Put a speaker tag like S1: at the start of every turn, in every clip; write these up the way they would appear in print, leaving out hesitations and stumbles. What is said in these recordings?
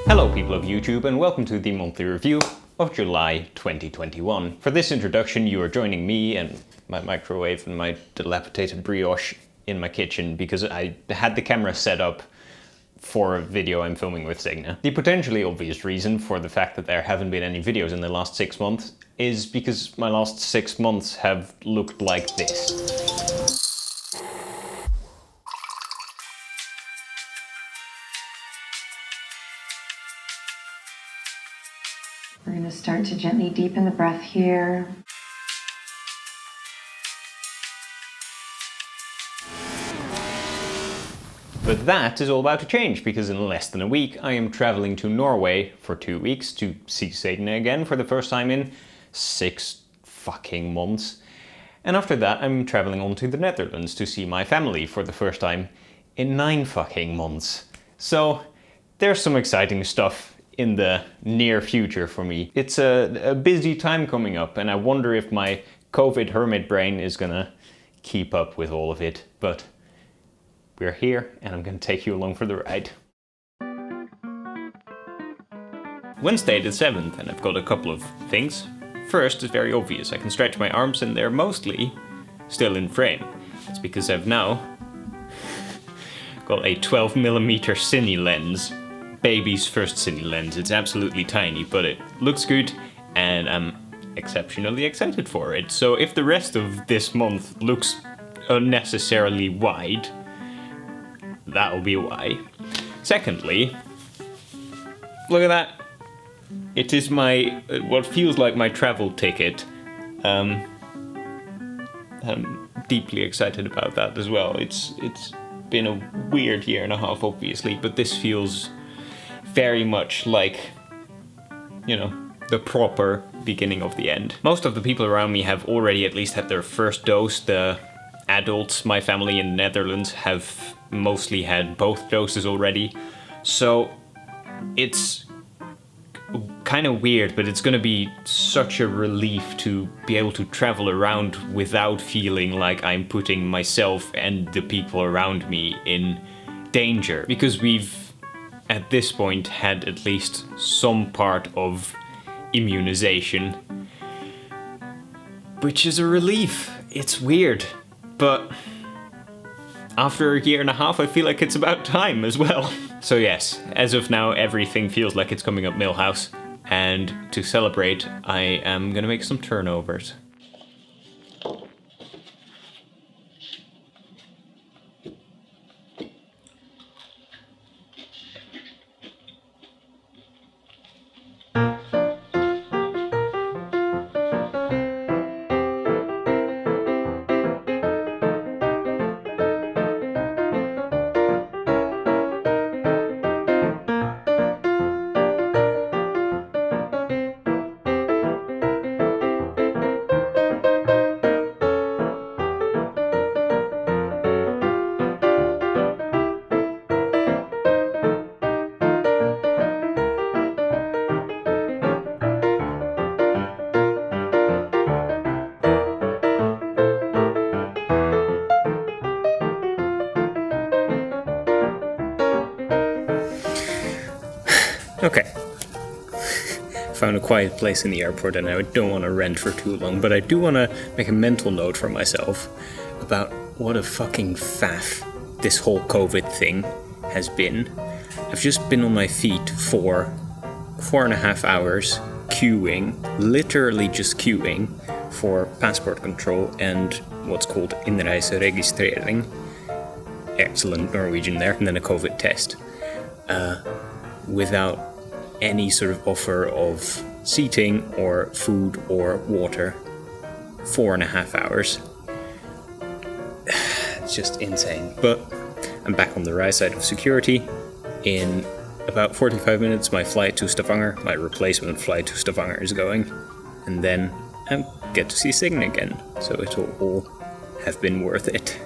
S1: Hello people of YouTube and welcome to the monthly review of July 2021. For this introduction you are joining me and my microwave and my dilapidated brioche in my kitchen because I had the camera set up for a video I'm filming with Signe. The potentially obvious reason for the fact that there haven't been any videos in the last 6 months is because my last 6 months have looked like this.
S2: We're going to start to gently deepen the breath here.
S1: But that is all about to change because in less than a week I am traveling to Norway for 2 weeks to see Signe again for the first time in 6 fucking months. And after that I'm traveling on to the Netherlands to see my family for the first time in 9 fucking months. So there's some exciting stuff in the near future for me. It's a busy time coming up and I wonder if my COVID hermit brain is gonna keep up with all of it, but we're here and I'm gonna take you along for the ride. Wednesday the 7th and I've got a couple of things. First is very obvious, I can stretch my arms and they're mostly still in frame. It's because I've now got a 12mm Signe lens. Baby's first Signe lens. It's absolutely tiny, but it looks good and I'm exceptionally excited for it. So if the rest of this month looks unnecessarily wide, that'll be why. Secondly, look at that. It is my, what feels like my travel ticket. I'm deeply excited about that as well. It's been a weird year and a half, obviously, but this feels very much like, you know, the proper beginning of the end. Most of the people around me have already at least had their first dose. The adults, my family in the Netherlands, have mostly had both doses already. So it's kind of weird, but it's gonna be such a relief to be able to travel around without feeling like I'm putting myself and the people around me in danger. Because we've at this point had at least some part of immunization, which is a relief. It's weird, but after a year and a half I feel like it's about time as well. So yes, as of now everything feels like it's coming up Millhouse, and to celebrate I am gonna make some turnovers. Okay, found a quiet place in the airport and I don't want to rant for too long, but I do want to make a mental note for myself about what a fucking faff this whole COVID thing has been. I've just been on my feet for 4.5 hours queuing, literally just queuing for passport control and what's called inreiseregistrering, excellent Norwegian there, and then a COVID test, without any sort of offer of seating or food or water. 4.5 hours. It's just insane. But I'm back on the right side of security. In about 45 minutes my flight to Stavanger, my replacement flight to Stavanger is going, and then I get to see Signe again, so it will all have been worth it.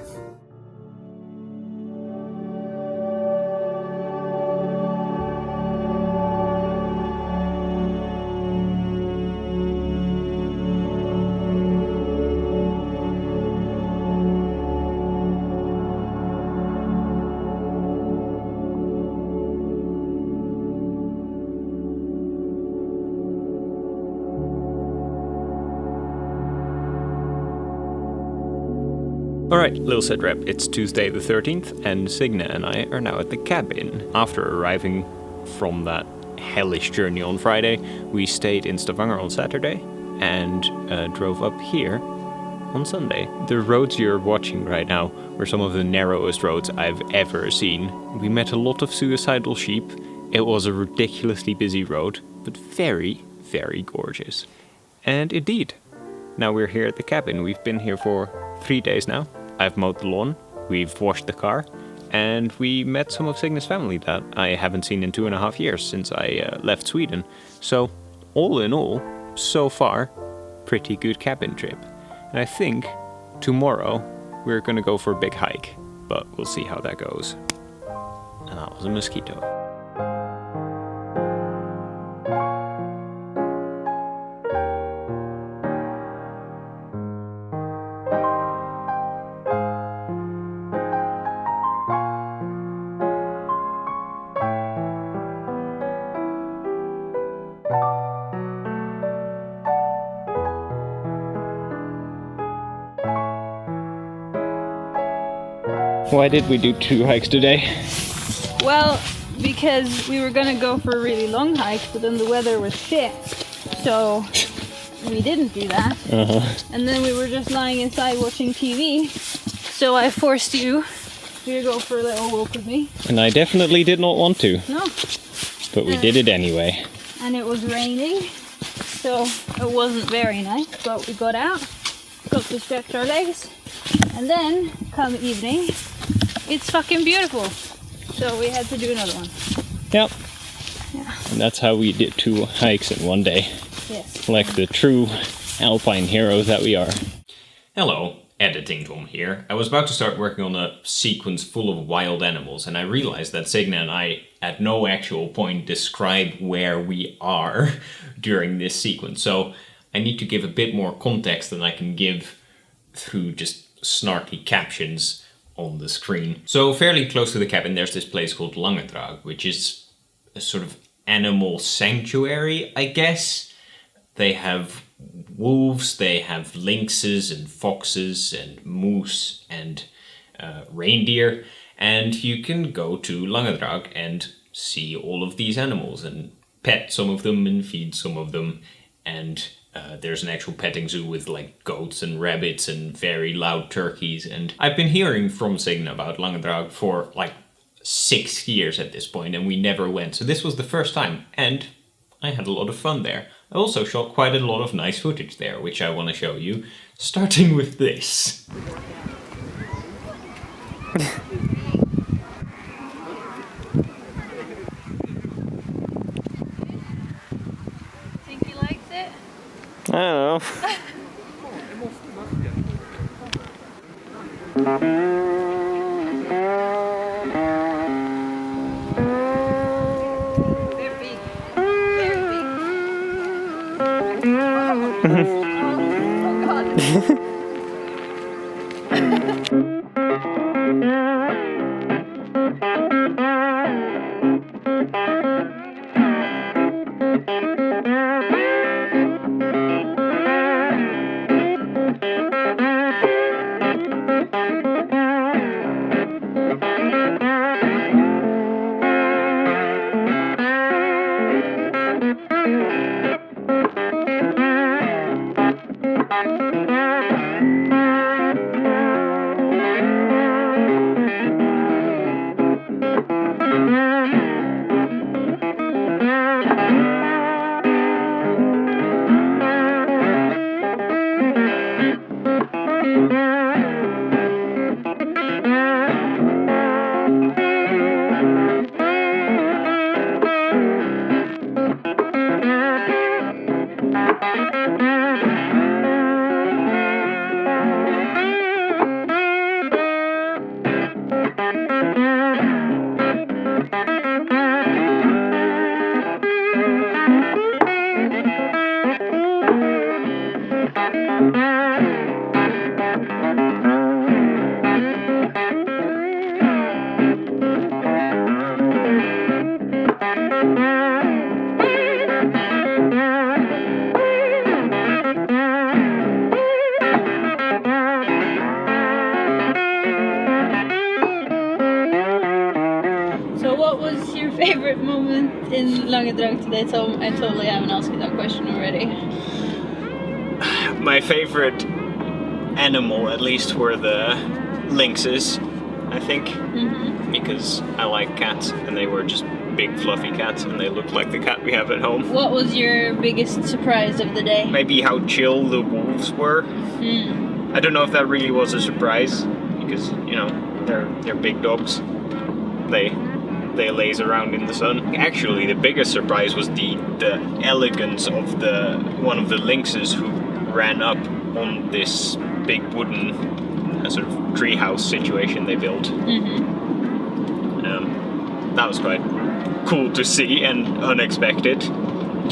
S1: Alright, little sit rep. It's Tuesday the 13th, and Signe and I are now at the cabin. After arriving from that hellish journey on Friday, we stayed in Stavanger on Saturday and drove up here on Sunday. The roads you're watching right now were some of the narrowest roads I've ever seen. We met a lot of suicidal sheep. It was a ridiculously busy road, but very, very gorgeous. And indeed, now we're here at the cabin. We've been here for 3 days now. I've mowed the lawn, we've washed the car, and we met some of Signe's family that I haven't seen in 2.5 years since I left Sweden. So, all in all, so far, pretty good cabin trip. And I think tomorrow we're gonna go for a big hike, but we'll see how that goes. And that was a mosquito. Why did we do 2 hikes today?
S3: Well, because we were gonna go for a really long hike, but then the weather was shit, so we didn't do that. And then we were just lying inside watching TV, so I forced you to go for a little walk with me.
S1: And I definitely did not want to.
S3: No.
S1: But we did it anyway.
S3: And it was raining, so it wasn't very nice, but we got out, got to stretch our legs, and then, come evening, it's fucking beautiful. So we had to do another one.
S1: Yep.
S3: Yeah.
S1: And that's how we did 2 hikes in one day.
S3: Yes.
S1: Like the true alpine heroes that we are. Hello, editing Tom here. I was about to start working on a sequence full of wild animals, and I realized that Signe and I at no actual point describe where we are during this sequence. So I need to give a bit more context than I can give through just snarky captions on the screen. So fairly close to the cabin there's this place called Langedrag, which is a sort of animal sanctuary, I guess. They have wolves, they have lynxes and foxes and moose and reindeer, and you can go to Langedrag and see all of these animals and pet some of them and feed some of them, and there's an actual petting zoo with like goats and rabbits and very loud turkeys. And I've been hearing from Signe about Langedrag for like 6 years at this point, and we never went. So this was the first time, and I had a lot of fun there. I also shot quite a lot of nice footage there, which I want to show you, starting with this.
S3: Think he likes it?
S1: I don't know.
S3: Very big. Very big. Oh god. was your favorite moment in Langedrag today, Tom? I totally haven't asked you that question already.
S1: My favorite animal, at least, were the lynxes, I think. Because I like cats, and they were just big fluffy cats, and they looked like the cat we have at home.
S3: What was your biggest surprise of the day?
S1: Maybe how chill the wolves were. I don't know if that really was a surprise, because, you know, they're big dogs. They laze around in the sun. Actually, the biggest surprise was the elegance of one of the lynxes who ran up on this big wooden sort of treehouse situation they built. That was quite cool to see and unexpected.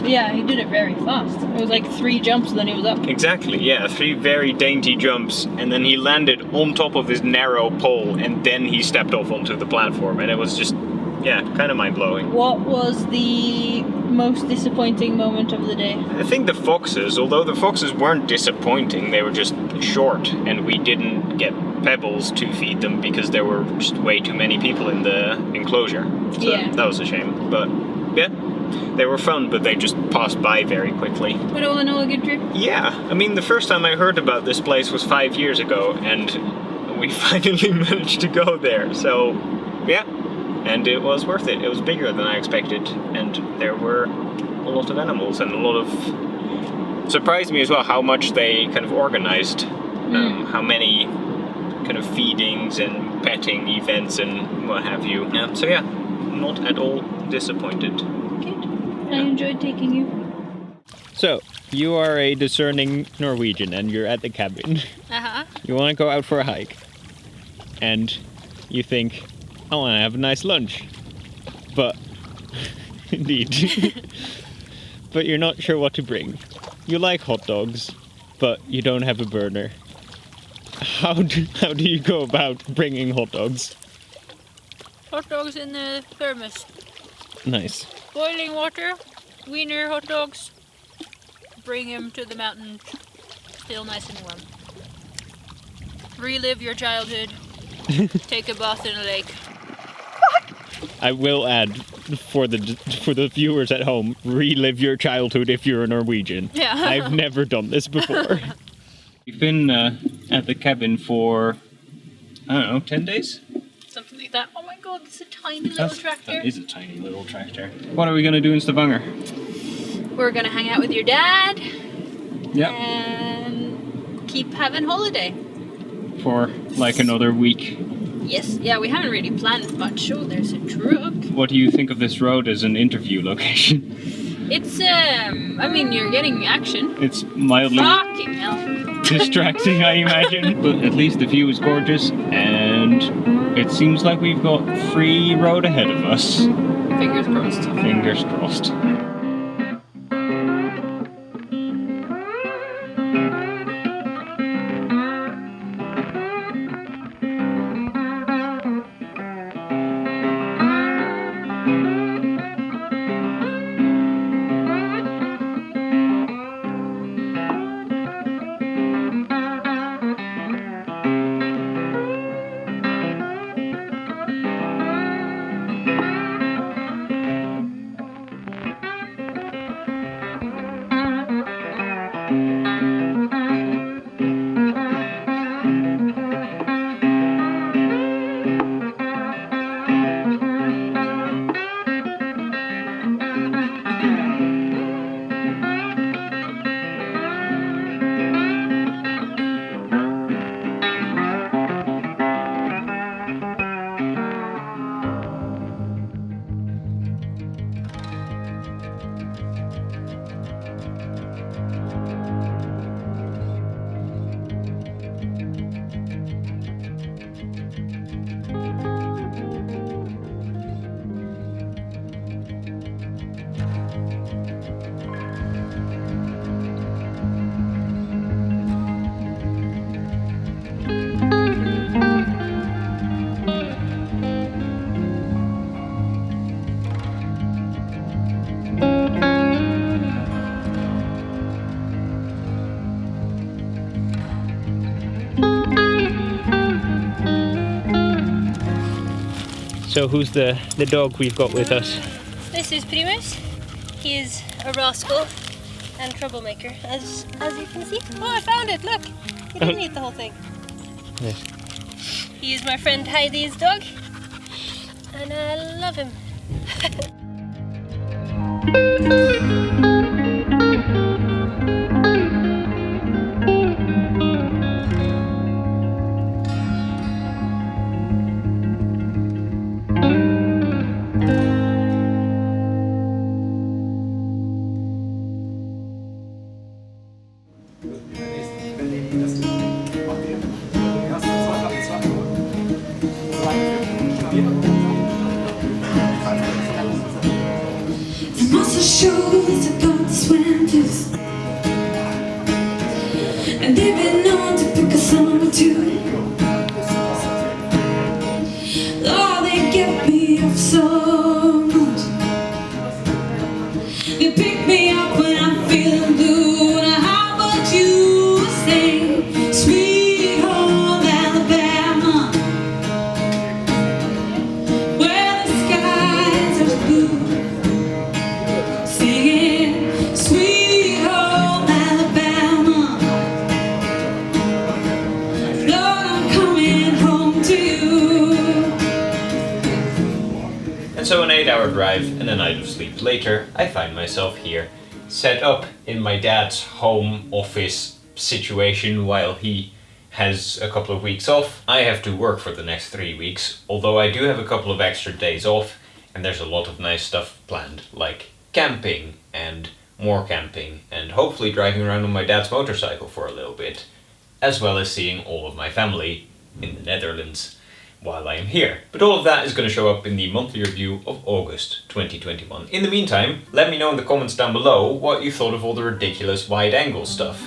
S3: Yeah, he did it very fast. It was like 3 jumps and then he was up.
S1: Exactly, yeah, 3 very dainty jumps, and then he landed on top of this narrow pole, and then he stepped off onto the platform, and it was just, yeah, kind of mind-blowing.
S3: What was the most disappointing moment of the day?
S1: I think the foxes, although the foxes weren't disappointing, they were just short, and we didn't get pebbles to feed them because there were just way too many people in the enclosure. So
S3: Yeah.
S1: that was a shame, but yeah. They were fun, but they just passed by very quickly.
S3: But all in all, a good trip?
S1: Yeah, I mean, the first time I heard about this place was 5 years ago, and we finally managed to go there, so yeah. And it was worth it. It was bigger than I expected, and there were a lot of animals, and a lot of... Surprised me as well how much they kind of organized, how many kind of feedings and petting events and what have you. Yeah, so yeah, not at all disappointed.
S3: Good. I enjoyed taking you.
S1: So, you are a discerning Norwegian and you're at the cabin. You want to go out for a hike. And you think, I want to have a nice lunch. But, indeed. But you're not sure what to bring. You like hot dogs, but you don't have a burner. How do you go about bringing hot dogs?
S3: Hot dogs in the thermos.
S1: Nice.
S3: Boiling water, wiener hot dogs. Bring them to the mountain, still nice and warm. Relive your childhood. Take a bath in a lake.
S1: I will add, for the viewers at home, relive your childhood if you're a Norwegian.
S3: Yeah.
S1: I've never done this before. We've been at the cabin for, I don't know, 10 days?
S3: Something like that. Oh my god, it's a tiny little tractor.
S1: That is a tiny little tractor. What are we going to do in Stavanger?
S3: We're gonna hang out with your dad
S1: Yeah.
S3: and keep having holiday.
S1: For like another week.
S3: Yes, yeah, we haven't really planned much. Oh, there's a truck.
S1: What do you think of this road as an interview location?
S3: It's, I mean, you're getting action.
S1: It's mildly
S3: Fucking hell.
S1: distracting, I imagine. But at least the view is gorgeous, and it seems like we've got free road ahead of us.
S3: Fingers crossed.
S1: Fingers crossed. So who's the dog we've got with us?
S4: This is Primus. He is a rascal and troublemaker, as you can see. Oh, I found it! Look, he didn't eat the whole thing.
S1: Yes.
S4: He is my friend Heidi's dog, and I love him.
S5: Shows about the swindlers, and they've been known to pick a song or two. Oh, they get me off so much. They pick me up when I'm feeling blue. Now how about you sing Sweet Home Alabama, where the skies are blue?
S1: And so an 8-hour drive and a night of sleep later, I find myself here, set up in my dad's home office situation while he has a couple of weeks off. I have to work for the next 3 weeks, although I do have a couple of extra days off, and there's a lot of nice stuff planned, like camping and more camping, and hopefully driving around on my dad's motorcycle for a little bit, as well as seeing all of my family in the Netherlands while I am here. But all of that is going to show up in the monthly review of August 2021. In the meantime, let me know in the comments down below what you thought of all the ridiculous wide-angle stuff,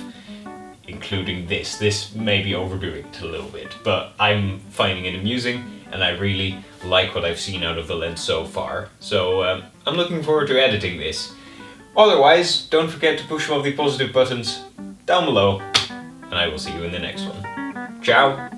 S1: including this. This may be overdoing it a little bit, but I'm finding it amusing, and I really like what I've seen out of the lens so far. So I'm looking forward to editing this. Otherwise, don't forget to push some of the positive buttons down below, and I will see you in the next one. Ciao!